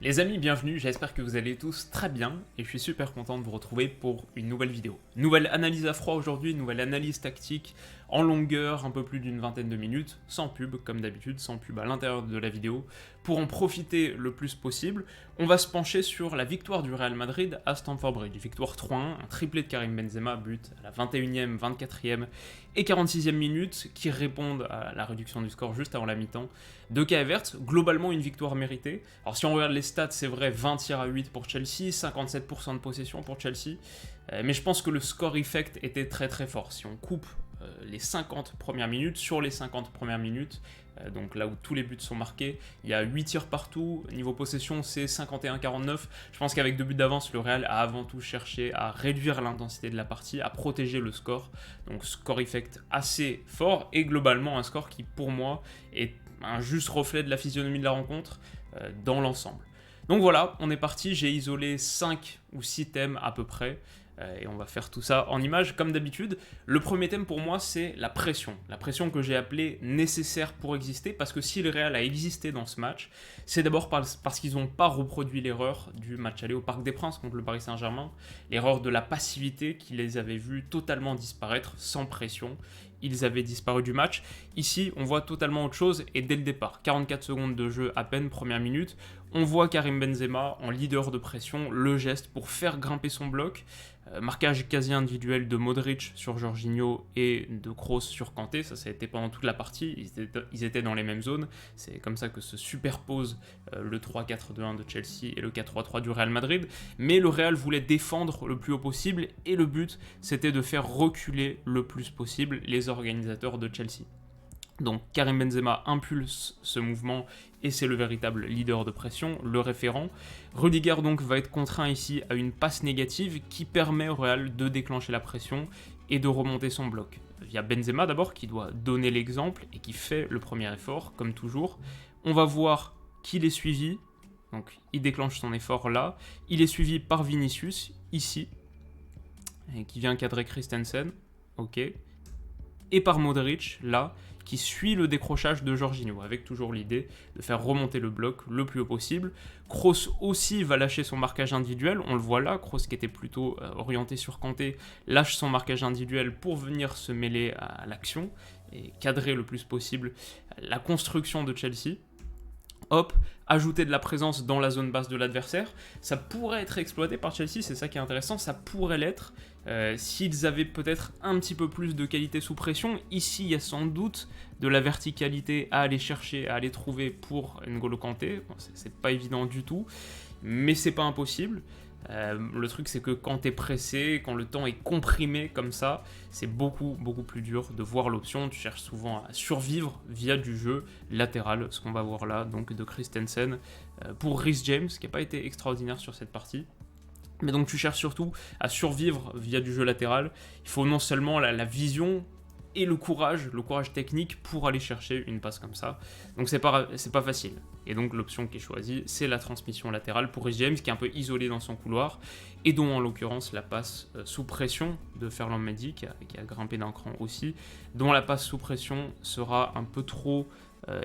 Les amis, bienvenue, j'espère que vous allez tous très bien et je suis super content de vous retrouver pour une nouvelle vidéo. Nouvelle analyse à froid aujourd'hui, nouvelle analyse tactique en longueur, un peu plus d'une vingtaine de minutes, sans pub comme d'habitude, sans pub à l'intérieur de la vidéo. Pour en profiter le plus possible, on va se pencher sur la victoire du Real Madrid à Stamford Bridge. Victoire 3-1, un triplé de Karim Benzema, but à la 21e, 24e et 46e minute qui répondent à la réduction du score juste avant la mi-temps de Kai Havertz. Globalement une victoire méritée. Alors si on regarde les stats, c'est vrai, 20 tirs à 8 pour Chelsea, 57% de possession pour Chelsea, mais je pense que le score effect était très très fort. Si on coupe les 50 premières minutes, sur les 50 premières minutes, donc là où tous les buts sont marqués, il y a 8 tirs partout, niveau possession c'est 51-49, je pense qu'avec 2 buts d'avance, le Real a avant tout cherché à réduire l'intensité de la partie, à protéger le score, donc score effect assez fort, et globalement un score qui pour moi est un juste reflet de la physionomie de la rencontre dans l'ensemble. Donc voilà, on est parti, j'ai isolé 5 ou 6 thèmes à peu près, et on va faire tout ça en images comme d'habitude. Le premier thème pour moi c'est la pression que j'ai appelée nécessaire pour exister, parce que si le Real a existé dans ce match, c'est d'abord parce qu'ils n'ont pas reproduit l'erreur du match aller au Parc des Princes contre le Paris Saint-Germain, l'erreur de la passivité qui les avait vus totalement disparaître sans pression. Ils avaient disparu du match. Ici, on voit totalement autre chose et dès le départ, 44 secondes de jeu à peine, première minute, on voit Karim Benzema en leader de pression, le geste pour faire grimper son bloc. Marquage quasi individuel de Modric sur Jorginho et de Kroos sur Kanté, ça a été pendant toute la partie, ils étaient dans les mêmes zones, c'est comme ça que se superpose le 3-4-2-1 de Chelsea et le 4-3-3 du Real Madrid, mais le Real voulait défendre le plus haut possible et le but c'était de faire reculer le plus possible les organisateurs de Chelsea. Donc Karim Benzema impulse ce mouvement et c'est le véritable leader de pression, le référent. Rudiger donc va être contraint ici à une passe négative qui permet au Real de déclencher la pression et de remonter son bloc. Via Benzema d'abord qui doit donner l'exemple et qui fait le premier effort comme toujours. On va voir qu'il est suivi, donc il déclenche son effort là. Il est suivi par Vinicius ici, qui vient cadrer Christensen, ok. Et par Modric, là, qui suit le décrochage de Jorginho, avec toujours l'idée de faire remonter le bloc le plus haut possible. Kroos aussi va lâcher son marquage individuel, on le voit là, Kroos qui était plutôt orienté sur Kanté, lâche son marquage individuel pour venir se mêler à l'action et cadrer le plus possible la construction de Chelsea. Hop, ajouter de la présence dans la zone basse de l'adversaire, ça pourrait être exploité par Chelsea, c'est ça qui est intéressant, ça pourrait l'être s'ils avaient peut-être un petit peu plus de qualité sous pression. Ici, il y a sans doute de la verticalité à aller chercher, à aller trouver pour N'Golo Kanté, bon, c'est pas évident du tout, mais c'est pas impossible. Le truc c'est que quand t'es pressé, quand le temps est comprimé comme ça, c'est beaucoup plus dur de voir l'option. Tu cherches souvent à survivre via du jeu latéral, ce qu'on va voir là, donc de Christensen pour Reece James, qui n'a pas été extraordinaire sur cette partie. Mais donc tu cherches surtout à survivre via du jeu latéral. Il faut non seulement la vision et le courage technique pour aller chercher une passe comme ça. Donc c'est pas facile. Et donc l'option qui est choisie, c'est la transmission latérale pour Reece James, qui est un peu isolé dans son couloir, et dont en l'occurrence la passe sous pression de Ferland Mendy, qui a grimpé d'un cran aussi, dont la passe sous pression sera un peu trop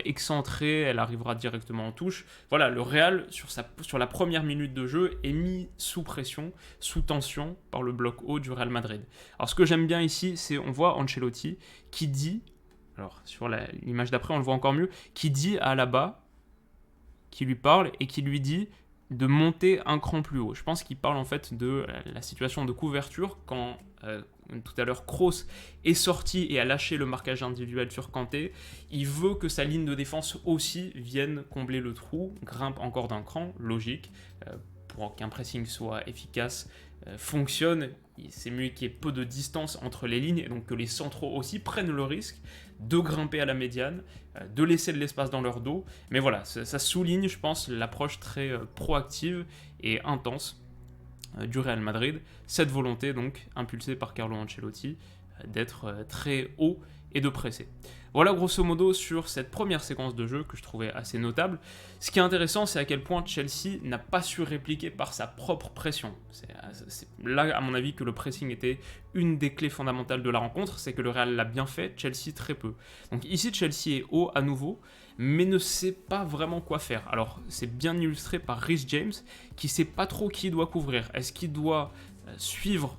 excentrée, elle arrivera directement en touche. Voilà, le Real, sur la première minute de jeu, est mis sous pression, sous tension par le bloc haut du Real Madrid. Alors ce que j'aime bien ici, c'est on voit Ancelotti qui dit, alors sur l'image d'après on le voit encore mieux, qui dit à Alaba, qui lui parle et qui lui dit de monter un cran plus haut. Je pense qu'il parle en fait de la situation de couverture quand tout à l'heure Kroos est sorti et a lâché le marquage individuel sur Kanté. Il veut que sa ligne de défense aussi vienne combler le trou, grimpe encore d'un cran, logique, pour qu'un pressing soit efficace, fonctionne. C'est mieux qu'il y ait peu de distance entre les lignes et donc que les centraux aussi prennent le risque de grimper à la médiane, de laisser de l'espace dans leur dos. Mais voilà, ça souligne, je pense, l'approche très proactive et intense du Real Madrid. Cette volonté, donc, impulsée par Carlo Ancelotti, d'être très haut et de presser. Voilà grosso modo sur cette première séquence de jeu que je trouvais assez notable. Ce qui est intéressant, c'est à quel point Chelsea n'a pas su répliquer par sa propre pression. C'est là, à mon avis, que le pressing était une des clés fondamentales de la rencontre, c'est que le Real l'a bien fait, Chelsea très peu. Donc ici, Chelsea est haut à nouveau, mais ne sait pas vraiment quoi faire. Alors, c'est bien illustré par Reece James, qui sait pas trop qui il doit couvrir. Est-ce qu'il doit suivre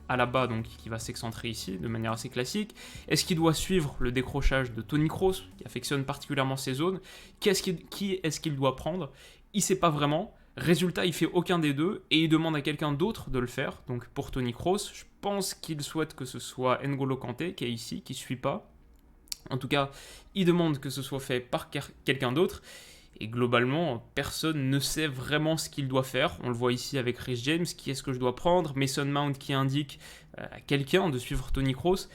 Alaba, donc qui va s'excentrer ici de manière assez classique? Est-ce qu'il doit suivre le décrochage de Tony Kroos, qui affectionne particulièrement ces zones? Qui est-ce qu'il doit prendre? Il sait pas vraiment. Résultat, il fait aucun des deux et il demande à quelqu'un d'autre de le faire. Donc pour Tony Kroos, je pense qu'il souhaite que ce soit N'Golo Kanté qui est ici, qui ne suit pas. En tout cas, il demande que ce soit fait par quelqu'un d'autre. Et globalement, personne ne sait vraiment ce qu'il doit faire. On le voit ici avec Reece James, qui est-ce que je dois prendre, Mason Mount qui indique à quelqu'un de suivre Tony Kroos,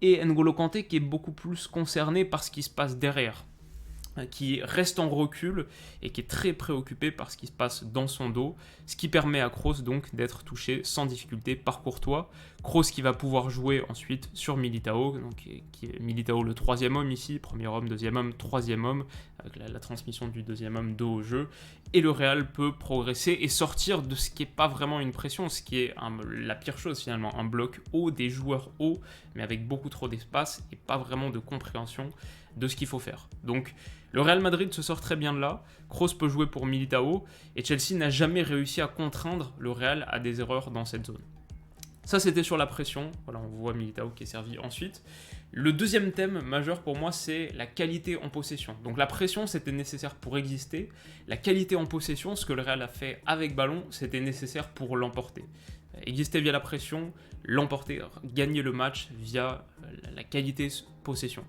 et N'Golo Kanté qui est beaucoup plus concerné par ce qui se passe derrière, qui reste en recul et qui est très préoccupé par ce qui se passe dans son dos, ce qui permet à Kroos donc d'être touché sans difficulté par Courtois. Kroos qui va pouvoir jouer ensuite sur Militao, donc Militao le troisième homme ici, premier homme, deuxième homme, troisième homme, avec la transmission du deuxième homme dos au jeu, et le Real peut progresser et sortir de ce qui n'est pas vraiment une pression, ce qui est la pire chose finalement, un bloc haut, des joueurs hauts, mais avec beaucoup trop d'espace et pas vraiment de compréhension de ce qu'il faut faire. Donc le Real Madrid se sort très bien de là, Kroos peut jouer pour Militao, et Chelsea n'a jamais réussi à contraindre le Real à des erreurs dans cette zone. Ça, c'était sur la pression. Voilà, on voit Militao qui est servi ensuite. Le deuxième thème majeur pour moi, c'est la qualité en possession. Donc la pression, c'était nécessaire pour exister. La qualité en possession, ce que le Real a fait avec ballon, c'était nécessaire pour l'emporter. Exister via la pression, l'emporter, gagner le match via la qualité possession.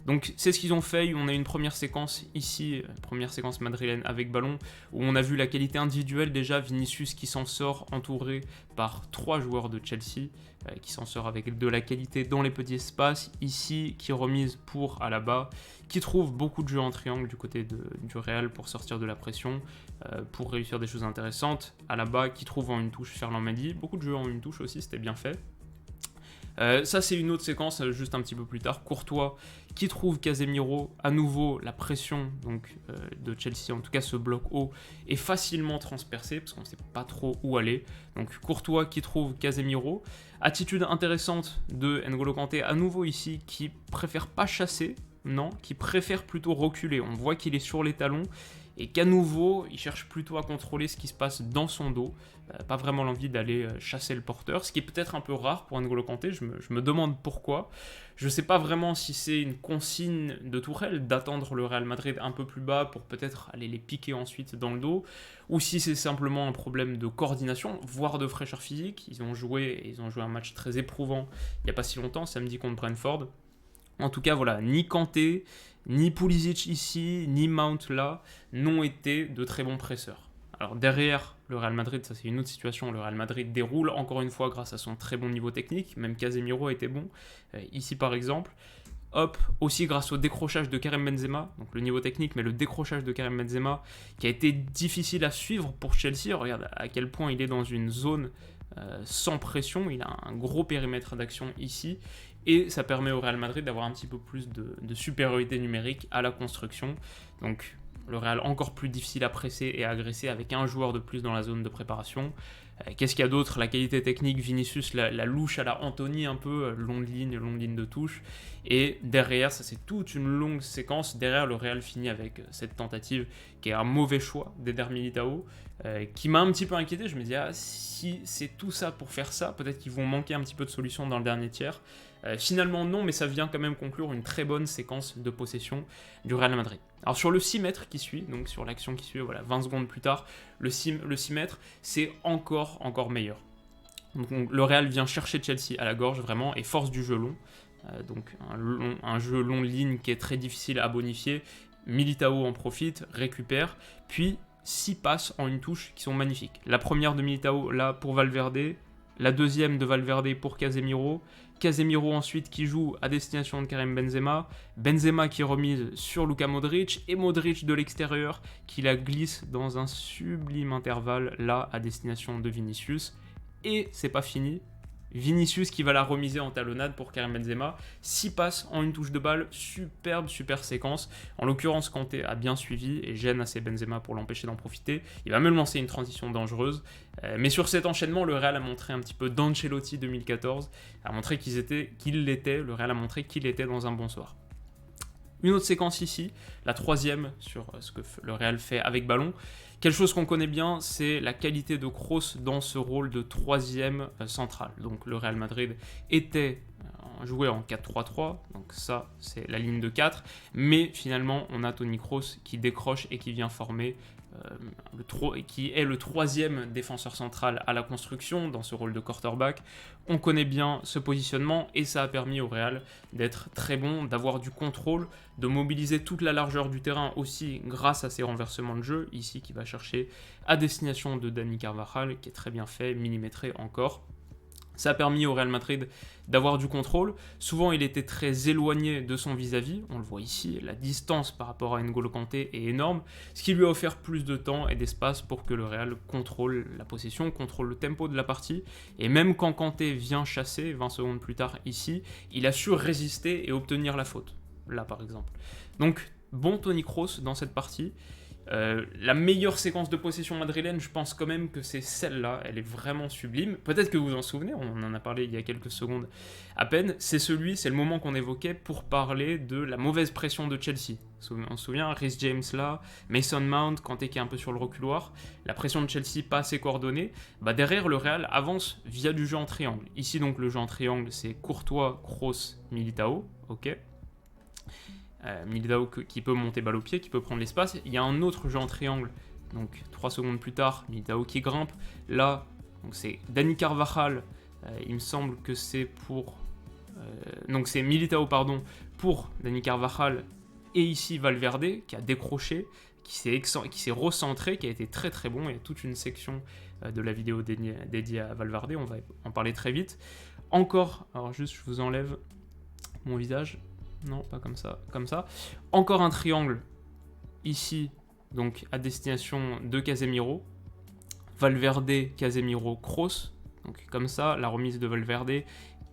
Donc c'est ce qu'ils ont fait. On a une première séquence ici, première séquence madrilène avec ballon, où on a vu la qualité individuelle déjà. Vinicius qui s'en sort entouré par 3 joueurs de Chelsea, qui s'en sort avec de la qualité dans les petits espaces. Ici qui remise pour Alaba, qui trouve beaucoup de jeux en triangle du côté du Real pour sortir de la pression, pour réussir des choses intéressantes. Alaba qui trouve en une touche Ferland Mendy, beaucoup de jeux en une touche aussi, c'était bien fait. Ça c'est une autre séquence juste un petit peu plus tard. Courtois qui trouve Casemiro, à nouveau la pression donc, de Chelsea, en tout cas ce bloc haut est facilement transpercé parce qu'on ne sait pas trop où aller. Donc Courtois qui trouve Casemiro, attitude intéressante de N'Golo Kanté à nouveau ici qui préfère pas chasser, non, qui préfère plutôt reculer. On voit qu'il est sur les talons et qu'à nouveau, il cherche plutôt à contrôler ce qui se passe dans son dos, pas vraiment l'envie d'aller chasser le porteur, ce qui est peut-être un peu rare pour N'Golo Kanté, je me demande pourquoi. Je ne sais pas vraiment si c'est une consigne de Tourelle d'attendre le Real Madrid un peu plus bas pour peut-être aller les piquer ensuite dans le dos, ou si c'est simplement un problème de coordination, voire de fraîcheur physique. Ils ont joué un match très éprouvant il n'y a pas si longtemps, samedi contre Brentford. En tout cas, voilà, ni Kanté, ni Pulisic ici, ni Mount là, n'ont été de très bons presseurs. Alors derrière le Real Madrid, ça c'est une autre situation, le Real Madrid déroule encore une fois grâce à son très bon niveau technique, même Casemiro a été bon, ici par exemple. Hop, aussi grâce au décrochage de Karim Benzema, donc le niveau technique, mais le décrochage de Karim Benzema, qui a été difficile à suivre pour Chelsea. Regarde à quel point il est dans une zone sans pression, il a un gros périmètre d'action ici, et ça permet au Real Madrid d'avoir un petit peu plus de supériorité numérique à la construction. Donc le Real encore plus difficile à presser et à agresser avec un joueur de plus dans la zone de préparation. Qu'est-ce qu'il y a d'autre? La qualité technique, Vinicius, la louche à la Anthony un peu, longue ligne de touche. Et derrière, ça c'est toute une longue séquence. Derrière, le Real finit avec cette tentative qui est un mauvais choix d'Eder Militao, qui m'a un petit peu inquiété. Je me dis, si c'est tout ça pour faire ça, peut-être qu'ils vont manquer un petit peu de solutions dans le dernier tiers. Finalement non, mais ça vient quand même conclure une très bonne séquence de possession du Real Madrid. Alors sur le 6 mètres qui suit, donc sur l'action qui suit, voilà, 20 secondes plus tard, le 6 mètres, c'est encore meilleur. Donc le Real vient chercher Chelsea à la gorge vraiment et force du jeu long. Donc un jeu long ligne qui est très difficile à bonifier. Militao en profite, récupère, puis 6 passes en une touche qui sont magnifiques. La première de Militao là pour Valverde, la deuxième de Valverde pour Casemiro. Casemiro ensuite qui joue à destination de Karim Benzema. Benzema qui remise sur Luka Modric. Et Modric de l'extérieur qui la glisse dans un sublime intervalle là à destination de Vinicius. Et c'est pas fini. Vinicius qui va la remiser en talonnade pour Karim Benzema. 6 passes en une touche de balle, super séquence. En l'occurrence, Kanté a bien suivi et gêne assez Benzema pour l'empêcher d'en profiter. Il va même lancer une transition dangereuse. Mais sur cet enchaînement, le Real a montré un petit peu d'Ancelotti 2014, a montré le Real a montré qu'il était dans un bon soir. Une autre séquence ici, la troisième sur ce que le Real fait avec ballon. Quelque chose qu'on connaît bien, c'est la qualité de Kroos dans ce rôle de troisième central. Donc le Real Madrid était joué en 4-3-3, donc ça c'est la ligne de 4, mais finalement on a Toni Kroos qui décroche et qui vient former qui est le troisième défenseur central à la construction dans ce rôle de quarterback. On connaît bien ce positionnement et ça a permis au Real d'être très bon, d'avoir du contrôle, de mobiliser toute la largeur du terrain aussi grâce à ses renversements de jeu, ici qui va chercher à destination de Dani Carvajal, qui est très bien fait, millimétré encore. Ça a permis au Real Madrid d'avoir du contrôle. Souvent, il était très éloigné de son vis-à-vis. On le voit ici, la distance par rapport à N'Golo Kanté est énorme, ce qui lui a offert plus de temps et d'espace pour que le Real contrôle la possession, contrôle le tempo de la partie. Et même quand Kanté vient chasser, 20 secondes plus tard ici, il a su résister et obtenir la faute. Là, par exemple. Donc, bon Toni Kroos dans cette partie. La meilleure séquence de possession madrilène, je pense quand même que c'est celle-là, elle est vraiment sublime. Peut-être que vous vous en souvenez, on en a parlé il y a quelques secondes à peine. C'est le moment qu'on évoquait pour parler de la mauvaise pression de Chelsea. On se souvient, Reece James là, Mason Mount, Kanté qui est un peu sur le reculoir, la pression de Chelsea pas assez coordonnée. Derrière, le Real avance via du jeu en triangle. Ici donc le jeu en triangle, c'est Courtois, Kroos, Militao, ok. Militao qui peut monter balle au pied, qui peut prendre l'espace. Il y a un autre jeu en triangle, donc 3 secondes plus tard, Militao qui grimpe. Là, c'est Dani Carvajal, il me semble que c'est pour... donc c'est Militao, pardon, pour Dani Carvajal, et ici Valverde qui a décroché, qui s'est recentré, qui a été très très bon. Il y a toute une section de la vidéo dédiée à Valverde, on va en parler très vite. Encore, alors juste je vous enlève mon visage... Non, pas comme ça, comme ça. Encore un triangle ici, donc à destination de Casemiro. Valverde, Casemiro, Kroos. Donc comme ça, la remise de Valverde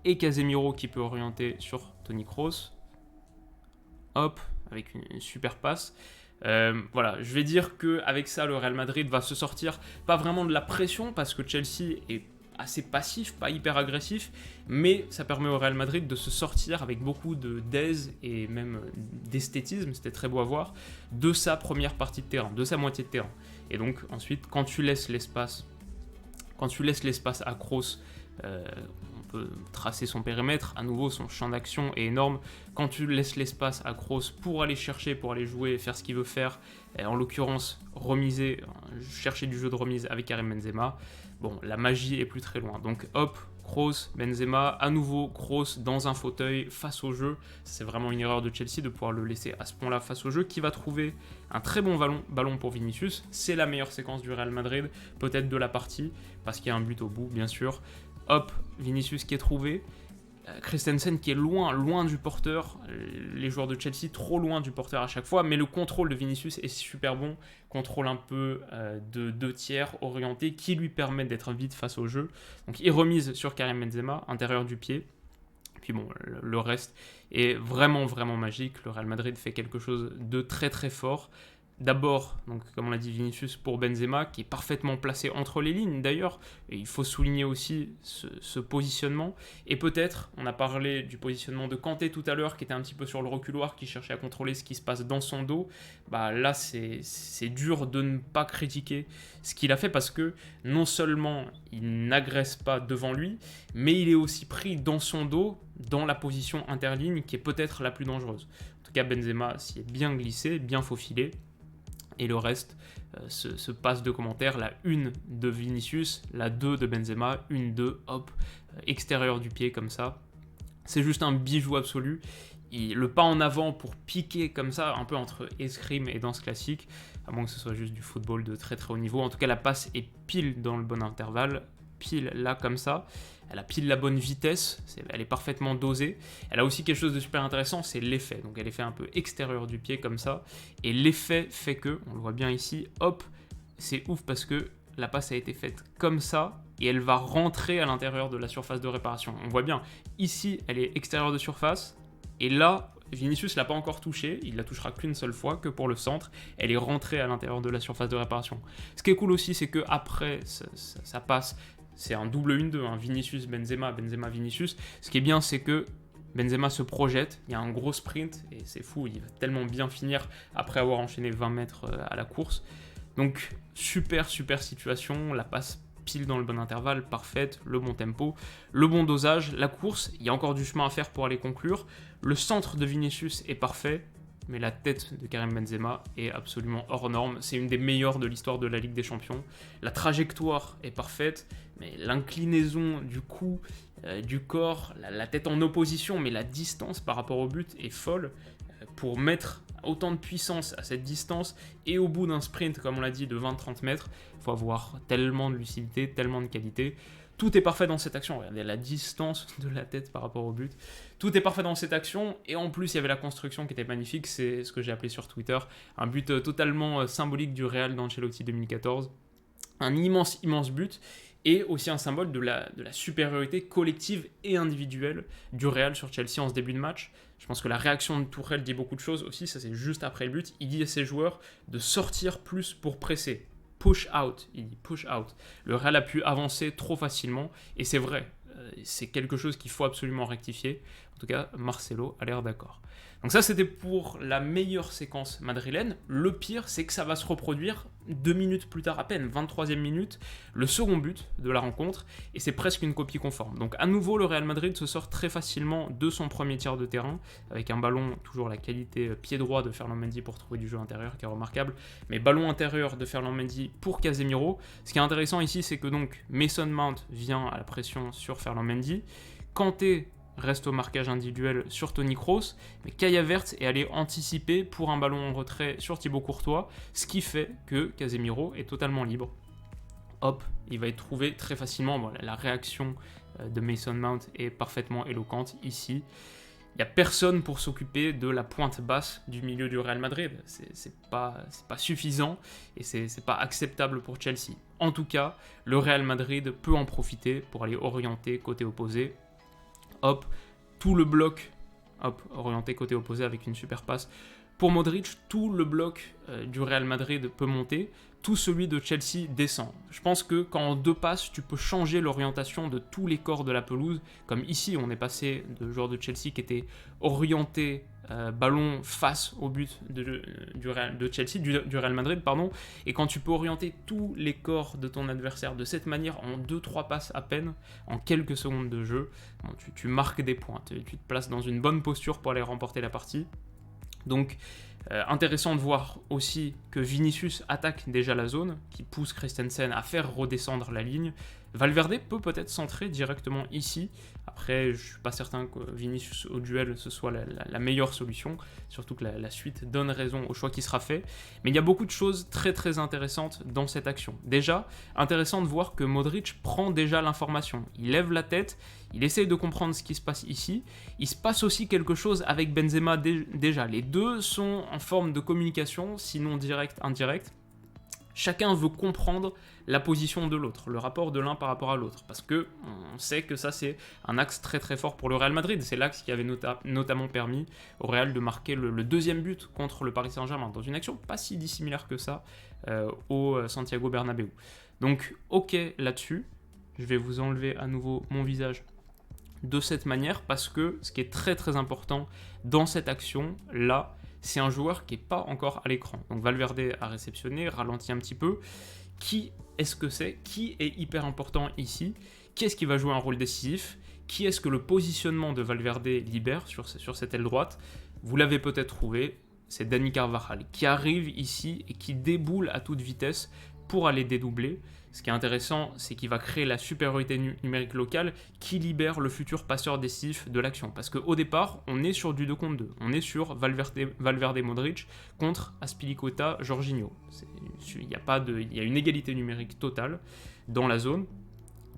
et Casemiro qui peut orienter sur Toni Kroos. Hop, avec une super passe. Voilà, je vais dire qu'avec ça, le Real Madrid va se sortir pas vraiment de la pression parce que Chelsea est assez passif, pas hyper agressif, mais ça permet au Real Madrid de se sortir avec beaucoup d'aise et même d'esthétisme, c'était très beau à voir, de sa première partie de terrain, de sa moitié de terrain. Et donc ensuite, quand tu laisses l'espace à Kroos, on peut tracer son périmètre, à nouveau son champ d'action est énorme. Quand tu laisses l'espace à Kroos pour aller chercher, pour aller jouer, faire ce qu'il veut faire, en l'occurrence chercher du jeu de remise avec Karim Benzema, bon, la magie est plus très loin. Donc hop, Kroos, Benzema, à nouveau Kroos dans un fauteuil face au jeu. C'est vraiment une erreur de Chelsea de pouvoir le laisser à ce point-là face au jeu, qui va trouver un très bon ballon pour Vinicius. C'est la meilleure séquence du Real Madrid, peut-être de la partie, parce qu'il y a un but au bout, bien sûr. Hop, Vinicius qui est trouvé. Christensen qui est loin du porteur, les joueurs de Chelsea trop loin du porteur à chaque fois, mais le contrôle de Vinicius est super bon, contrôle un peu de 2 tiers orienté qui lui permet d'être vite face au jeu. Donc il remise sur Karim Benzema, intérieur du pied. Puis bon, le reste est vraiment magique. Le Real Madrid fait quelque chose de très très fort. D'abord, donc, comme on l'a dit, Vinicius pour Benzema, qui est parfaitement placé entre les lignes d'ailleurs. Et il faut souligner aussi ce positionnement. Et peut-être, on a parlé du positionnement de Kanté tout à l'heure, qui était un petit peu sur le reculoir, qui cherchait à contrôler ce qui se passe dans son dos. Là, c'est dur de ne pas critiquer ce qu'il a fait, parce que non seulement il n'agresse pas devant lui, mais il est aussi pris dans son dos, dans la position interligne, qui est peut-être la plus dangereuse. En tout cas, Benzema s'y est bien glissé, bien faufilé. Et le reste se passe de commentaires. La 1 de Vinicius, la 2 de Benzema, 1-2, hop, extérieur du pied comme ça. C'est juste un bijou absolu. Le pas en avant pour piquer comme ça, un peu entre escrime et danse classique, à moins que ce soit juste du football de très très haut niveau. En tout cas, la passe est pile dans le bon intervalle, pile là comme ça. Elle a pile la bonne vitesse, elle est parfaitement dosée. Elle a aussi quelque chose de super intéressant, c'est l'effet. Donc elle est fait un peu extérieur du pied comme ça. Et l'effet fait que, on le voit bien ici, hop, c'est ouf parce que la passe a été faite comme ça et elle va rentrer à l'intérieur de la surface de réparation. On voit bien, ici elle est extérieure de surface et là, Vinicius ne l'a pas encore touchée, il la touchera qu'une seule fois, que pour le centre. Elle est rentrée à l'intérieur de la surface de réparation. Ce qui est cool aussi, c'est qu'après ça passe... C'est un double 1-2, Vinicius, Benzema, Benzema, Vinicius. Ce qui est bien, c'est que Benzema se projette, il y a un gros sprint, et c'est fou, il va tellement bien finir après avoir enchaîné 20 mètres à la course. Donc super situation, la passe pile dans le bon intervalle, parfaite, le bon tempo, le bon dosage, la course, il y a encore du chemin à faire pour aller conclure. Le centre de Vinicius est parfait, mais la tête de Karim Benzema est absolument hors norme. C'est une des meilleures de l'histoire de la Ligue des Champions. La trajectoire est parfaite, mais l'inclinaison du cou, du corps, la tête en opposition, mais la distance par rapport au but est folle. Pour mettre autant de puissance à cette distance et au bout d'un sprint, comme on l'a dit, de 20-30 mètres, il faut avoir tellement de lucidité, tellement de qualité. Tout est parfait dans cette action. Regardez la distance de la tête par rapport au but. Tout est parfait dans cette action. Et en plus, il y avait la construction qui était magnifique. C'est ce que j'ai appelé sur Twitter un but totalement symbolique du Real d'Ancelotti 2014. Un immense but. Et aussi un symbole de la supériorité collective et individuelle du Real sur Chelsea en ce début de match. Je pense que la réaction de Tuchel dit beaucoup de choses aussi. Ça, c'est juste après le but. Il dit à ses joueurs de sortir plus pour presser. Push out, il dit push out. Le Real a pu avancer trop facilement, et c'est vrai, c'est quelque chose qu'il faut absolument rectifier. En tout cas, Marcelo a l'air d'accord. Donc ça, c'était pour la meilleure séquence madrilène. Le pire, c'est que ça va se reproduire 2 minutes plus tard à peine, 23e minute, le second but de la rencontre, et c'est presque une copie conforme. Donc à nouveau, le Real Madrid se sort très facilement de son premier tiers de terrain, avec un ballon, toujours la qualité pied droit de Ferland Mendy pour trouver du jeu intérieur, qui est remarquable, mais ballon intérieur de Ferland Mendy pour Casemiro. Ce qui est intéressant ici, c'est que donc Mason Mount vient à la pression sur Ferland Mendy, Kanté reste au marquage individuel sur Toni Kroos, mais Kai Havertz est allé anticiper pour un ballon en retrait sur Thibaut Courtois, ce qui fait que Casemiro est totalement libre. Hop, il va être trouvé très facilement. Bon, la réaction de Mason Mount est parfaitement éloquente ici. Il n'y a personne pour s'occuper de la pointe basse du milieu du Real Madrid. C'est pas suffisant et c'est pas acceptable pour Chelsea. En tout cas, le Real Madrid peut en profiter pour aller orienter côté opposé. Hop, tout le bloc, hop, orienté côté opposé avec une super passe. Pour Modric, tout le bloc du Real Madrid peut monter, tout celui de Chelsea descend. Je pense que quand en 2 passes, tu peux changer l'orientation de tous les corps de la pelouse. Comme ici, on est passé de joueurs de Chelsea qui étaient orientés ballon face au but du Real Madrid, pardon. Et quand tu peux orienter tous les corps de ton adversaire de cette manière en 2-3 passes à peine, en quelques secondes de jeu, bon, tu marques des points, tu te places dans une bonne posture pour aller remporter la partie. Donc intéressant de voir aussi que Vinicius attaque déjà la zone, qui pousse Christensen à faire redescendre la ligne. Valverde peut peut-être centrer directement ici. Après, je ne suis pas certain que Vinicius au duel ce soit la meilleure solution, surtout que la suite donne raison au choix qui sera fait. Mais il y a beaucoup de choses très intéressantes dans cette action. Déjà, intéressant de voir que Modric prend déjà l'information. Il lève la tête, il essaye de comprendre ce qui se passe ici. Il se passe aussi quelque chose avec Benzema déjà. Les deux sont en forme de communication, sinon directe, indirecte. Chacun veut comprendre la position de l'autre, le rapport de l'un par rapport à l'autre, parce que on sait que ça c'est un axe très fort pour le Real Madrid. C'est l'axe qui avait notamment permis au Real de marquer le deuxième but contre le Paris Saint-Germain, dans une action pas si dissimilaire que ça au Santiago Bernabéu. Donc ok là-dessus, je vais vous enlever à nouveau mon visage de cette manière, parce que ce qui est très important dans cette action là, c'est un joueur qui n'est pas encore à l'écran. Donc Valverde a réceptionné, ralenti un petit peu. Qui est-ce que c'est ? Qui est hyper important ici ? Qui est-ce qui va jouer un rôle décisif ? Qui est-ce que le positionnement de Valverde libère sur cette aile droite ? Vous l'avez peut-être trouvé, c'est Dani Carvajal qui arrive ici et qui déboule à toute vitesse pour aller dédoubler. Ce qui est intéressant, c'est qu'il va créer la supériorité numérique locale qui libère le futur passeur décisif de l'action. Parce qu'au départ, on est sur du 2 contre 2. On est sur Valverde Modric contre Azpilicueta Jorginho. Il y a une égalité numérique totale dans la zone.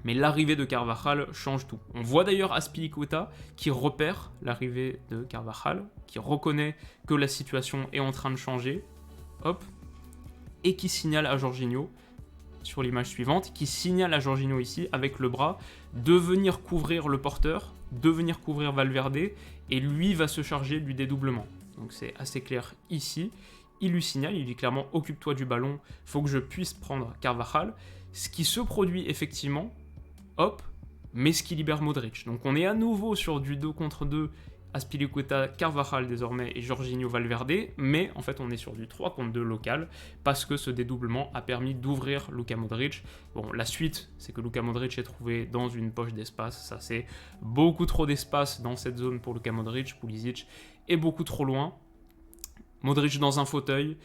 Mais l'arrivée de Carvajal change tout. On voit d'ailleurs Azpilicueta qui repère l'arrivée de Carvajal, qui reconnaît que la situation est en train de changer. Hop. Et qui signale à Jorginho, sur l'image suivante, qui signale à Jorginho ici, avec le bras, de venir couvrir le porteur, de venir couvrir Valverde, et lui va se charger du dédoublement. Donc c'est assez clair ici. Il lui signale, il dit clairement « occupe-toi du ballon, faut que je puisse prendre Carvajal », ce qui se produit effectivement, hop, mais ce qui libère Modric. Donc on est à nouveau sur du 2 contre 2 Azpilicueta, Carvajal désormais et Jorginho Valverde, mais en fait on est sur du 3 contre 2 local parce que ce dédoublement a permis d'ouvrir Luka Modric. Bon, la suite, c'est que Luka Modric est trouvé dans une poche d'espace, ça c'est beaucoup trop d'espace dans cette zone pour Luka Modric, Pulisic est beaucoup trop loin. Modric dans un fauteuil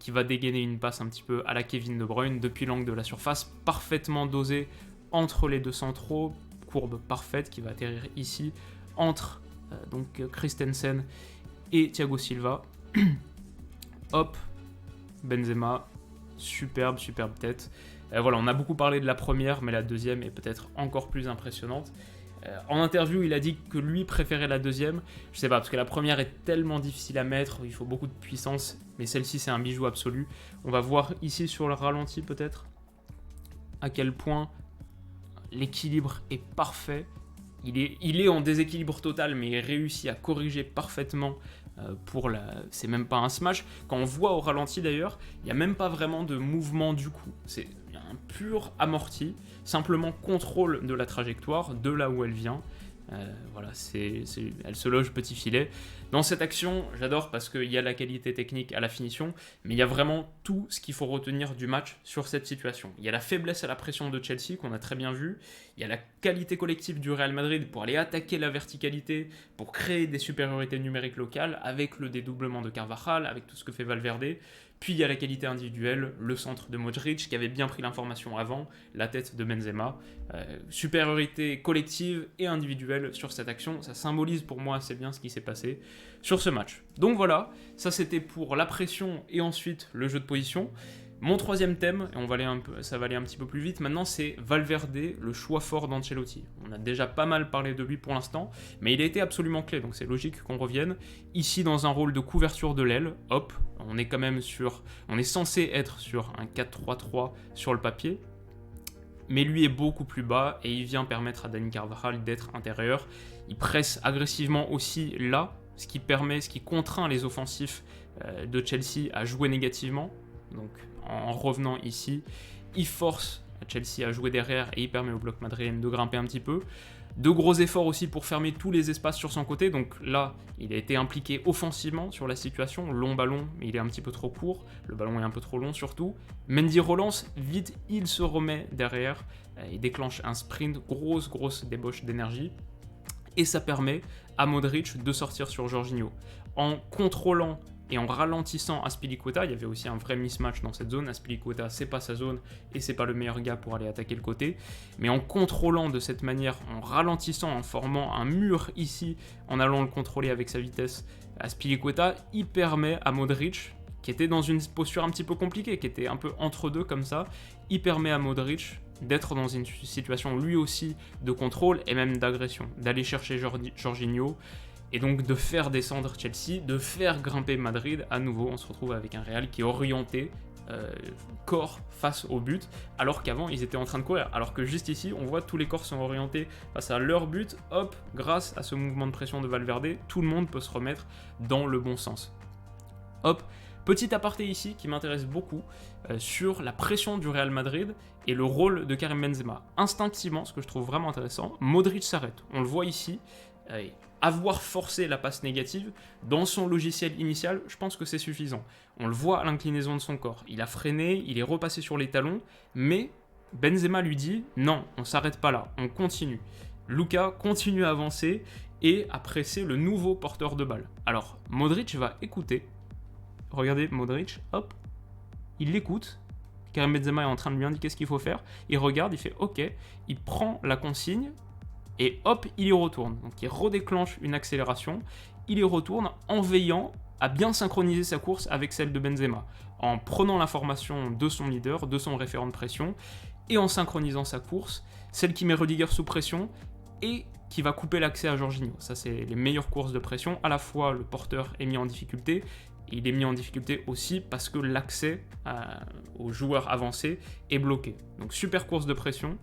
qui va dégainer une passe un petit peu à la Kevin De Bruyne depuis l'angle de la surface, parfaitement dosé entre les deux centraux, courbe parfaite qui va atterrir ici entre donc Christensen et Thiago Silva. Hop, Benzema, superbe tête. Voilà, on a beaucoup parlé de la première, mais la deuxième est peut-être encore plus impressionnante. En interview, il a dit que lui préférait la deuxième. Je sais pas, parce que la première est tellement difficile à mettre, il faut beaucoup de puissance, mais celle-ci c'est un bijou absolu. On va voir ici sur le ralenti peut-être à quel point l'équilibre est parfait. Il est en déséquilibre total, mais il réussit à corriger parfaitement pour la... C'est même pas un smash. Quand on voit au ralenti d'ailleurs, il n'y a même pas vraiment de mouvement du coup. C'est un pur amorti, simplement contrôle de la trajectoire, de là où elle vient. Voilà, elle se loge petit filet. Dans cette action, j'adore parce qu'il y a la qualité technique à la finition, mais il y a vraiment tout ce qu'il faut retenir du match sur cette situation. Il y a la faiblesse à la pression de Chelsea qu'on a très bien vu, il y a la qualité collective du Real Madrid pour aller attaquer la verticalité, pour créer des supériorités numériques locales avec le dédoublement de Carvajal, avec tout ce que fait Valverde. Puis il y a la qualité individuelle, le centre de Modric qui avait bien pris l'information avant, la tête de Benzema. Supériorité collective et individuelle sur cette action, ça symbolise pour moi assez bien ce qui s'est passé sur ce match. Donc voilà, ça c'était pour la pression et ensuite le jeu de position. Mon troisième thème, et ça va aller un petit peu plus vite maintenant, c'est Valverde, le choix fort d'Ancelotti. On a déjà pas mal parlé de lui pour l'instant, mais il a été absolument clé, donc c'est logique qu'on revienne. Ici, dans un rôle de couverture de l'aile, hop, on est censé être sur un 4-3-3 sur le papier, mais lui est beaucoup plus bas et il vient permettre à Dani Carvajal d'être intérieur. Il presse agressivement aussi là, ce qui contraint les offensifs de Chelsea à jouer négativement. Donc en revenant ici, il force Chelsea à jouer derrière et il permet au bloc madrilène de grimper un petit peu. De gros efforts aussi pour fermer tous les espaces sur son côté, donc là il a été impliqué offensivement sur la situation, long ballon mais il est un petit peu trop court, le ballon est un peu trop long surtout. Mendy relance, vite il se remet derrière, il déclenche un sprint, grosse débauche d'énergie et ça permet à Modric de sortir sur Jorginho. En contrôlant et en ralentissant Azpilicueta, il y avait aussi un vrai mismatch dans cette zone. Azpilicueta, c'est pas sa zone et c'est pas le meilleur gars pour aller attaquer le côté. Mais en contrôlant de cette manière, en ralentissant, en formant un mur ici, en allant le contrôler avec sa vitesse, Azpilicueta, il permet à Modric, qui était dans une posture un petit peu compliquée, qui était un peu entre deux comme ça, il permet à Modric d'être dans une situation lui aussi de contrôle et même d'agression, d'aller chercher Jorginho, et donc de faire descendre Chelsea, de faire grimper Madrid. À nouveau, on se retrouve avec un Real qui est orienté corps face au but, alors qu'avant ils étaient en train de courir. Alors que juste ici, on voit tous les corps sont orientés face à leur but. Hop, grâce à ce mouvement de pression de Valverde, tout le monde peut se remettre dans le bon sens. Hop, petit aparté ici qui m'intéresse beaucoup sur la pression du Real Madrid et le rôle de Karim Benzema. Instinctivement, ce que je trouve vraiment intéressant, Modric s'arrête. On le voit ici. Avoir forcé la passe négative, dans son logiciel initial, je pense que c'est suffisant. On le voit à l'inclinaison de son corps. Il a freiné, il est repassé sur les talons, mais Benzema lui dit « Non, on s'arrête pas là, on continue ». Luka continue à avancer et à presser le nouveau porteur de balle. Alors, Modric va écouter. Regardez, Modric, hop, il l'écoute. Karim Benzema est en train de lui indiquer ce qu'il faut faire. Il regarde, il fait « Ok », il prend la consigne, et hop, il y retourne. Donc il redéclenche une accélération, il y retourne en veillant à bien synchroniser sa course avec celle de Benzema, en prenant l'information de son leader, de son référent de pression, et en synchronisant sa course, celle qui met Rudiger sous pression, et qui va couper l'accès à Jorginho. Ça, c'est les meilleures courses de pression. À la fois, le porteur est mis en difficulté, et il est mis en difficulté aussi parce que l'accès aux joueurs avancés est bloqué. Donc super course de pression.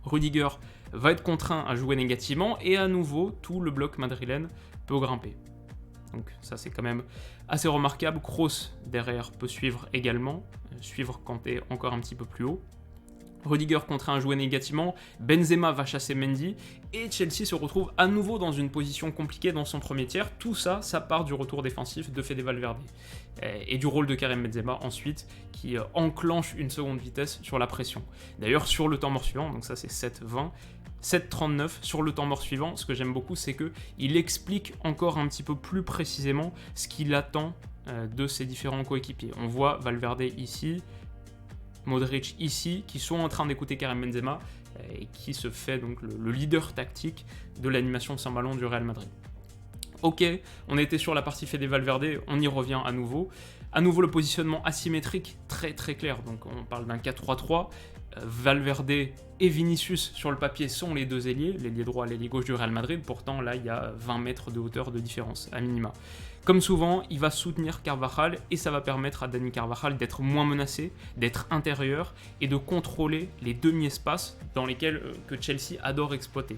Rudiger va être contraint à jouer négativement et à nouveau tout le bloc madrilène peut grimper. Donc ça c'est quand même assez remarquable. Kroos derrière peut suivre également, suivre Kanté encore un petit peu plus haut. Rudiger contraint à jouer négativement, Benzema va chasser Mendy, et Chelsea se retrouve à nouveau dans une position compliquée dans son premier tiers. Tout ça, ça part du retour défensif de Fede Valverde, et du rôle de Karim Benzema ensuite, qui enclenche une seconde vitesse sur la pression. D'ailleurs, sur le temps mort suivant, donc ça c'est 7-20, 7-39, sur le temps mort suivant, ce que j'aime beaucoup, c'est qu'il explique encore un petit peu plus précisément ce qu'il attend de ses différents coéquipiers. On voit Valverde ici, Modric ici, qui sont en train d'écouter Karim Benzema et qui se fait donc le leader tactique de l'animation sans ballon du Real Madrid. Ok, on était sur la partie Fede Valverde, on y revient à nouveau. À nouveau le positionnement asymétrique, très très clair, donc on parle d'un 4-3-3. Valverde et Vinicius sur le papier sont les deux ailiers, l'ailier droit et l'ailier gauche du Real Madrid, pourtant là il y a 20 mètres de hauteur de différence à minima. Comme souvent, il va soutenir Carvajal et ça va permettre à Dani Carvajal d'être moins menacé, d'être intérieur et de contrôler les demi-espaces dans lesquels que Chelsea adore exploiter.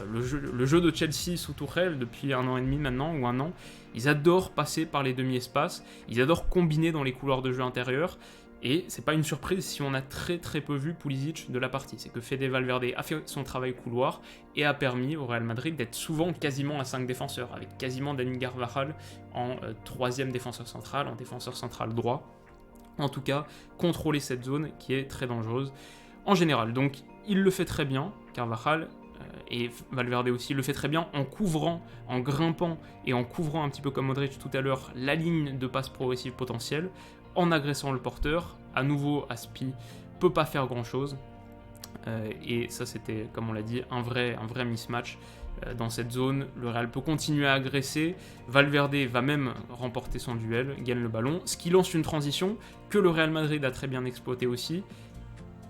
Le jeu de Chelsea sous Tuchel depuis 1 an et demi maintenant, ou 1 an, ils adorent passer par les demi-espaces, ils adorent combiner dans les couloirs de jeu intérieurs. Et c'est pas une surprise si on a très très peu vu Pulisic de la partie. C'est que Fede Valverde a fait son travail couloir et a permis au Real Madrid d'être souvent quasiment à 5 défenseurs, avec quasiment Dani Carvajal en 3e défenseur central, en défenseur central droit. En tout cas, contrôler cette zone qui est très dangereuse en général. Donc il le fait très bien, Carvajal, et Valverde aussi le fait très bien en couvrant, en grimpant et en couvrant un petit peu comme Modric tout à l'heure la ligne de passe progressive potentielle, en agressant le porteur. À nouveau, Aspi peut pas faire grand chose, et ça c'était, comme on l'a dit, un vrai mismatch dans cette zone. Le Real peut continuer à agresser, Valverde va même remporter son duel, gagne le ballon, ce qui lance une transition que le Real Madrid a très bien exploité aussi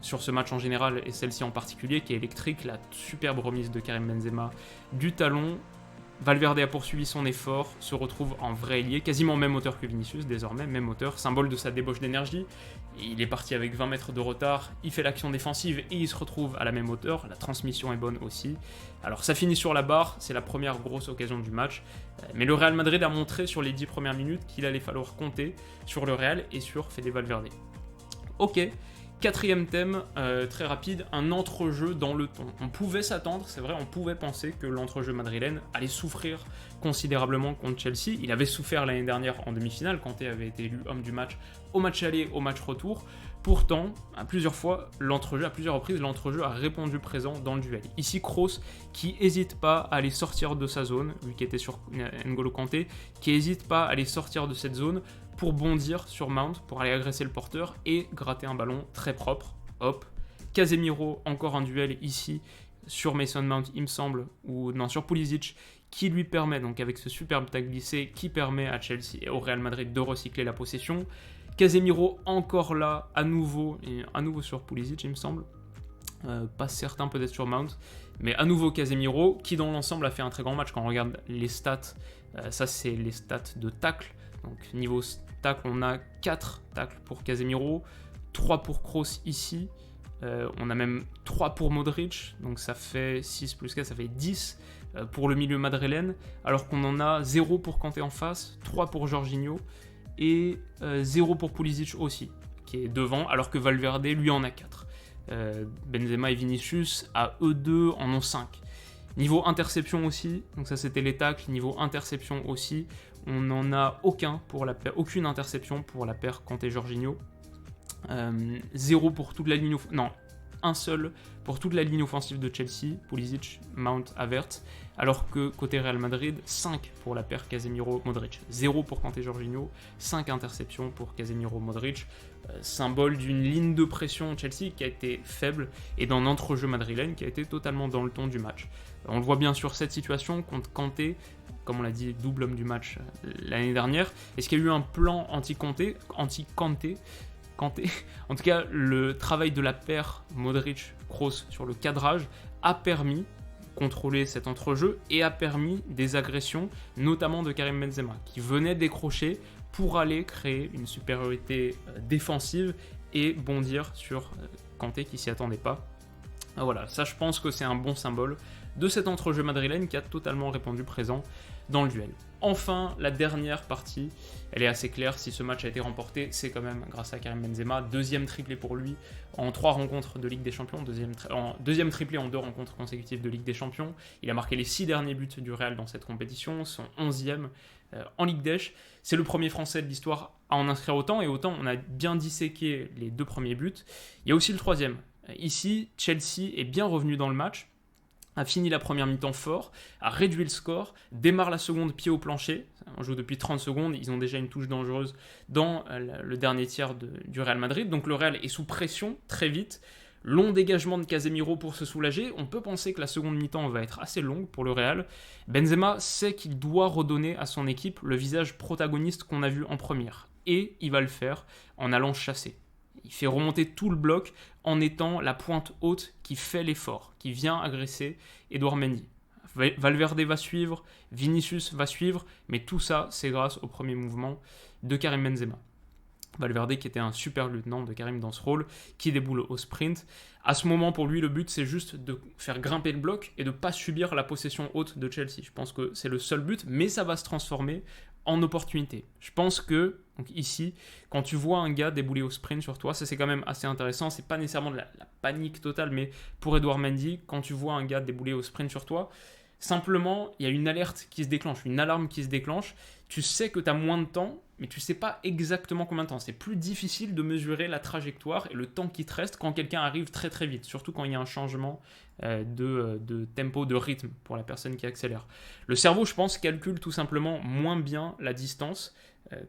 sur ce match en général et celle-ci en particulier, qui est électrique, la superbe remise de Karim Benzema du talon. Valverde a poursuivi son effort, se retrouve en vrai ailier, quasiment même hauteur que Vinicius désormais, même hauteur, symbole de sa débauche d'énergie. Il est parti avec 20 mètres de retard, il fait l'action défensive et il se retrouve à la même hauteur, la transmission est bonne aussi. Alors ça finit sur la barre, c'est la première grosse occasion du match, mais le Real Madrid a montré sur les 10 premières minutes qu'il allait falloir compter sur le Real et sur Fede Valverde. Ok. 4e thème, très rapide, un entrejeu dans le ton. On pouvait s'attendre, c'est vrai, on pouvait penser que l'entrejeu madrilène allait souffrir considérablement contre Chelsea. Il avait souffert l'année dernière en demi-finale, Kanté avait été élu homme du match au match aller, au match retour. Pourtant, à plusieurs reprises, l'entrejeu a répondu présent dans le duel. Ici, Kroos, qui n'hésite pas à aller sortir de sa zone, lui qui était sur N'Golo Kanté, qui n'hésite pas à aller sortir de cette zone pour bondir sur Mount, pour aller agresser le porteur et gratter un ballon très propre. Hop. Casemiro, encore un duel ici sur Mason Mount, il me semble, ou non, sur Pulisic, qui lui permet, donc avec ce superbe tag glissé, qui permet à Chelsea et au Real Madrid de recycler la possession. Casemiro encore là, à nouveau sur Pulisic, il me semble. Pas certain peut-être sur Mount, mais à nouveau Casemiro, qui dans l'ensemble a fait un très grand match. Quand on regarde les stats, ça c'est les stats de tacle. Donc niveau tacle, on a 4 tacles pour Casemiro, 3 pour Kroos ici, on a même 3 pour Modric, donc ça fait 6 plus 4, ça fait 10 pour le milieu madrilène, alors qu'on en a 0 pour Kanté en face, 3 pour Jorginho, et 0 pour Pulisic aussi, qui est devant, alors que Valverde lui en a 4. Benzema et Vinicius, à eux deux, en ont 5. Niveau interception aussi, donc ça c'était les tacles, niveau interception aussi, on n'en a aucune interception pour la paire Kanté-Jorginho. 0 pour toute la ligne un seul pour toute la ligne offensive de Chelsea, Pulisic, Mount, Havertz, alors que côté Real Madrid, 5 pour la paire Casemiro-Modric, 0 pour Kanté-Jorginho, 5 interceptions pour Casemiro-Modric, symbole d'une ligne de pression Chelsea qui a été faible et d'un entrejeu madrilène qui a été totalement dans le ton du match. On le voit bien sur cette situation contre Kanté, comme on l'a dit, double homme du match l'année dernière. Est-ce qu'il y a eu un plan anti-Kanté ? En tout cas, le travail de la paire Modric-Kroos sur le cadrage a permis contrôler cet entrejeu et a permis des agressions, notamment de Karim Benzema, qui venait décrocher pour aller créer une supériorité défensive et bondir sur Kanté qui s'y attendait pas. Voilà, ça je pense que c'est un bon symbole de cet entrejeu madrilène qui a totalement répondu présent dans le duel. Enfin, la dernière partie, elle est assez claire, si ce match a été remporté, c'est quand même grâce à Karim Benzema, deuxième triplé pour lui en 3 rencontres de Ligue des Champions, deuxième triplé en 2 rencontres consécutives de Ligue des Champions. Il a marqué les 6 derniers buts du Real dans cette compétition, son 11e en Ligue des Champions. C'est le premier Français de l'histoire à en inscrire autant, et autant on a bien disséqué les 2 premiers buts. Il y a aussi le 3e. Ici, Chelsea est bien revenu dans le match, a fini la première mi-temps fort, a réduit le score, démarre la seconde pied au plancher. On joue depuis 30 secondes, ils ont déjà une touche dangereuse dans le dernier tiers du Real Madrid. Donc le Real est sous pression très vite. Long dégagement de Casemiro pour se soulager. On peut penser que la seconde mi-temps va être assez longue pour le Real. Benzema sait qu'il doit redonner à son équipe le visage protagoniste qu'on a vu en première. Et il va le faire en allant chasser. Il fait remonter tout le bloc en étant la pointe haute qui fait l'effort, qui vient agresser Edouard Mendy. Valverde va suivre, Vinicius va suivre, mais tout ça, c'est grâce au premier mouvement de Karim Benzema. Valverde qui était un super lieutenant de Karim dans ce rôle, qui déboule au sprint. À ce moment, pour lui, le but, c'est juste de faire grimper le bloc et de ne pas subir la possession haute de Chelsea. Je pense que c'est le seul but, mais ça va se transformer en opportunité. Je pense que, donc ici, quand tu vois un gars débouler au sprint sur toi, ça c'est quand même assez intéressant. C'est pas nécessairement de la panique totale, mais pour Edouard Mendy, quand tu vois un gars débouler au sprint sur toi, simplement, il y a une alerte qui se déclenche, une alarme qui se déclenche. Tu sais que tu as moins de temps, mais tu ne sais pas exactement combien de temps. C'est plus difficile de mesurer la trajectoire et le temps qui te reste quand quelqu'un arrive très très vite, surtout quand il y a un changement de tempo, de rythme pour la personne qui accélère. Le cerveau, je pense, calcule tout simplement moins bien la distance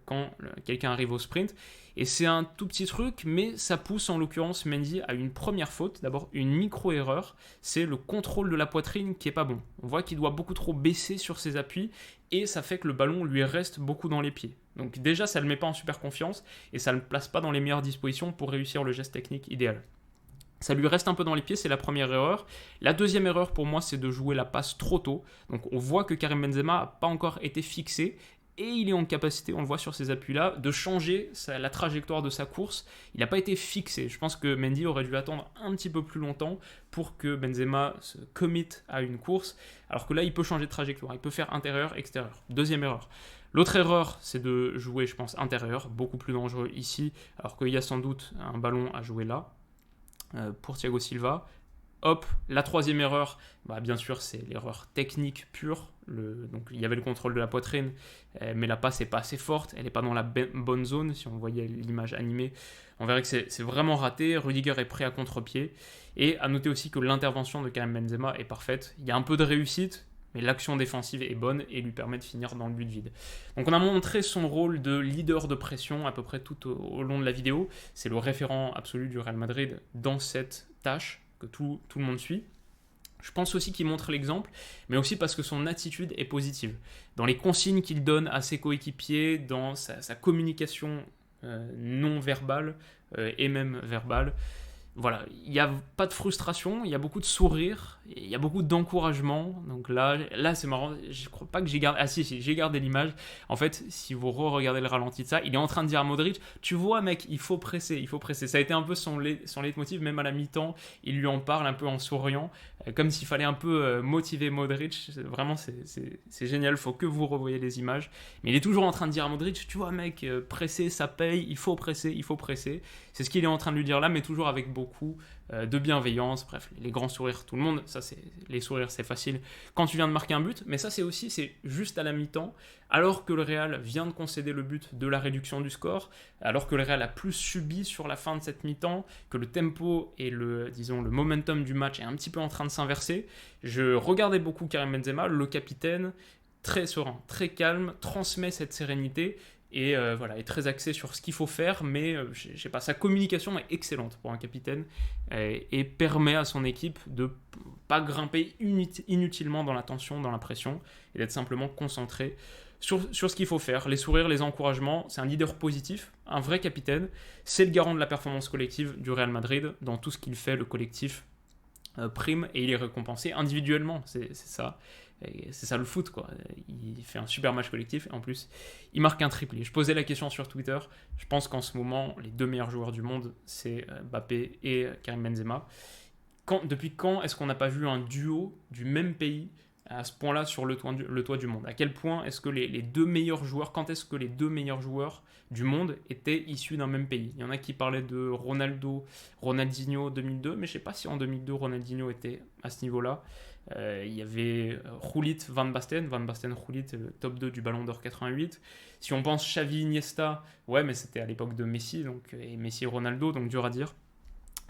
quand quelqu'un arrive au sprint. Et c'est un tout petit truc, mais ça pousse en l'occurrence Mendy à une première faute. D'abord, une micro-erreur, c'est le contrôle de la poitrine qui est pas bon. On voit qu'il doit beaucoup trop baisser sur ses appuis et ça fait que le ballon lui reste beaucoup dans les pieds. Donc déjà, ça ne le met pas en super confiance et ça ne le place pas dans les meilleures dispositions pour réussir le geste technique idéal. Ça lui reste un peu dans les pieds, c'est la première erreur. La deuxième erreur pour moi, c'est de jouer la passe trop tôt. Donc on voit que Karim Benzema n'a pas encore été fixé et il est en capacité, on le voit sur ces appuis-là, de changer la trajectoire de sa course. Il n'a pas été fixé. Je pense que Mendy aurait dû attendre un petit peu plus longtemps pour que Benzema se commit à une course, alors que là, il peut changer de trajectoire. Il peut faire intérieur, extérieur. Deuxième erreur. L'autre erreur, c'est de jouer, je pense, intérieur, beaucoup plus dangereux ici, alors qu'il y a sans doute un ballon à jouer là, pour Thiago Silva. Hop, la troisième erreur, bien sûr, c'est l'erreur technique pure. Donc, il y avait le contrôle de la poitrine, mais la passe n'est pas assez forte, elle n'est pas dans la bonne zone. Si on voyait l'image animée, on verrait que c'est vraiment raté. Rudiger est prêt à contre-pied. Et à noter aussi que l'intervention de Karim Benzema est parfaite. Il y a un peu de réussite, mais l'action défensive est bonne et lui permet de finir dans le but vide. Donc on a montré son rôle de leader de pression à peu près tout au long de la vidéo. C'est le référent absolu du Real Madrid dans cette tâche que tout le monde suit. Je pense aussi qu'il montre l'exemple, mais aussi parce que son attitude est positive. Dans les consignes qu'il donne à ses coéquipiers, dans sa communication non verbale et même verbale, voilà, il n'y a pas de frustration, il y a beaucoup de sourires, il y a beaucoup d'encouragement. Donc là c'est marrant, je crois pas que j'ai gardé... Ah si, j'ai gardé l'image. En fait, si vous regardez le ralenti de ça, il est en train de dire à Modric, tu vois mec, il faut presser, il faut presser. Ça a été un peu son leitmotiv, même à la mi-temps, il lui en parle un peu en souriant, comme s'il fallait un peu motiver Modric. Vraiment, c'est génial, il faut que vous revoyez les images. Mais il est toujours en train de dire à Modric, tu vois mec, presser ça paye, il faut presser, il faut presser. C'est ce qu'il est en train de lui dire là, mais toujours avec beaucoup de bienveillance. Bref, les grands sourires, tout le monde, ça les sourires c'est facile quand tu viens de marquer un but, mais ça c'est juste à la mi-temps, alors que le Real vient de concéder le but de la réduction du score, alors que le Real a plus subi sur la fin de cette mi-temps, que le tempo et le momentum du match est un petit peu en train de s'inverser. Je regardais beaucoup Karim Benzema, le capitaine, très serein, très calme, transmet cette sérénité. Et est très axé sur ce qu'il faut faire, mais je sais pas, sa communication est excellente pour un capitaine et permet à son équipe de pas grimper inutilement dans la tension, dans la pression, et d'être simplement concentré sur ce qu'il faut faire. Les sourires, les encouragements, c'est un leader positif, un vrai capitaine, c'est le garant de la performance collective du Real Madrid. Dans tout ce qu'il fait, le collectif prime et il est récompensé individuellement, c'est ça. Et c'est ça le foot, quoi. Il fait un super match collectif et en plus, il marque un triplé. Je posais la question sur Twitter. Je pense qu'en ce moment, les deux meilleurs joueurs du monde, c'est Mbappé et Karim Benzema. Depuis quand est-ce qu'on n'a pas vu un duo du même pays à ce point-là sur le toit du monde? À quel point est-ce que les deux meilleurs joueurs, quand est-ce que les deux meilleurs joueurs du monde étaient issus d'un même pays? Il y en a qui parlaient de Ronaldinho 2002, mais je ne sais pas si en 2002 Ronaldinho était à ce niveau-là. Il y avait Gullit, Van Basten, Gullit, le top 2 du Ballon d'Or 88. Si on pense Xavi, Iniesta, ouais, mais c'était à l'époque de Messi, et Messi et Ronaldo, donc dur à dire.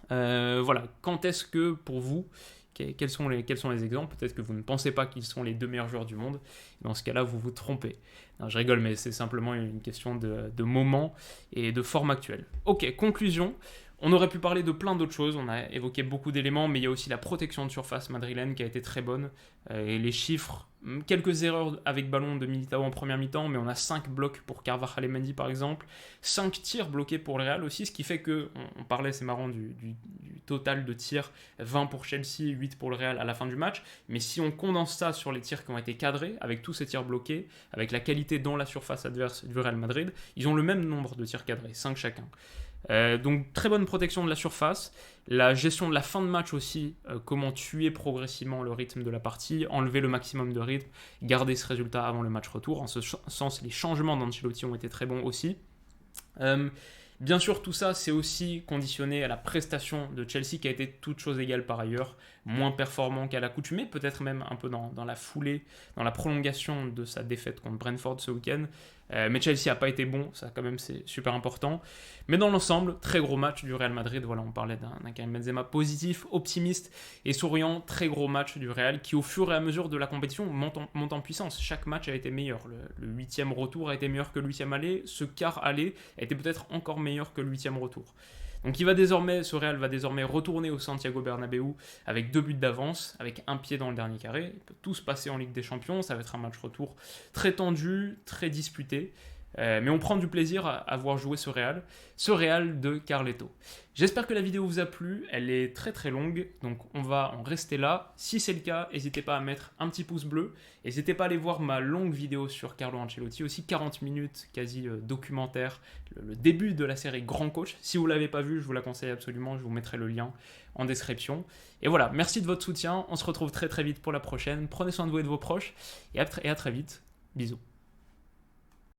Voilà, quand est-ce que pour vous, quels sont les exemples? Peut-être que vous ne pensez pas qu'ils sont les deux meilleurs joueurs du monde. Dans ce cas-là, vous vous trompez. Non, je rigole, mais c'est simplement une question de moment et de forme actuelle. Ok, conclusion. On aurait pu parler de plein d'autres choses, on a évoqué beaucoup d'éléments, mais il y a aussi la protection de surface madrilène qui a été très bonne. Et les chiffres, quelques erreurs avec ballon de Militao en première mi-temps, mais on a 5 blocs pour Carvajal et Mendy par exemple, 5 tirs bloqués pour le Real aussi, ce qui fait que, on parlait, c'est marrant, du total de tirs, 20 pour Chelsea, 8 pour le Real à la fin du match, mais si on condense ça sur les tirs qui ont été cadrés, avec tous ces tirs bloqués, avec la qualité dans la surface adverse du Real Madrid, ils ont le même nombre de tirs cadrés, 5 chacun. Donc très bonne protection de la surface, la gestion de la fin de match aussi, comment tuer progressivement le rythme de la partie, enlever le maximum de rythme, garder ce résultat avant le match retour. En ce sens, les changements d'Ancelotti ont été très bons aussi. Bien sûr, tout ça, c'est aussi conditionné à la prestation de Chelsea qui a été toute chose égale par ailleurs, moins performant qu'à l'accoutumée, peut-être même un peu dans la foulée, dans la prolongation de sa défaite contre Brentford ce week-end. Mais Chelsea n'a pas été bon, ça quand même c'est super important. Mais dans l'ensemble, très gros match du Real Madrid. Voilà, on parlait d'un Karim Benzema positif, optimiste et souriant. Très gros match du Real qui au fur et à mesure de la compétition monte en puissance. Chaque match a été meilleur. Le 8e retour a été meilleur que le 8e aller. Ce quart aller a été peut-être encore meilleur que le 8e retour. Donc ce Real va désormais retourner au Santiago Bernabéu avec 2 buts d'avance, avec un pied dans le dernier carré. Il peut tout se passer en Ligue des Champions, ça va être un match retour très tendu, très disputé. Mais on prend du plaisir à voir jouer ce Real de Carleto. J'espère que la vidéo vous a plu, elle est très très longue, donc on va en rester là. Si c'est le cas, n'hésitez pas à mettre un petit pouce bleu. N'hésitez pas à aller voir ma longue vidéo sur Carlo Ancelotti, aussi 40 minutes, quasi documentaire, le début de la série Grand Coach. Si vous ne l'avez pas vu, je vous la conseille absolument, je vous mettrai le lien en description. Et voilà, merci de votre soutien, on se retrouve très très vite pour la prochaine. Prenez soin de vous et de vos proches, et à très vite, bisous.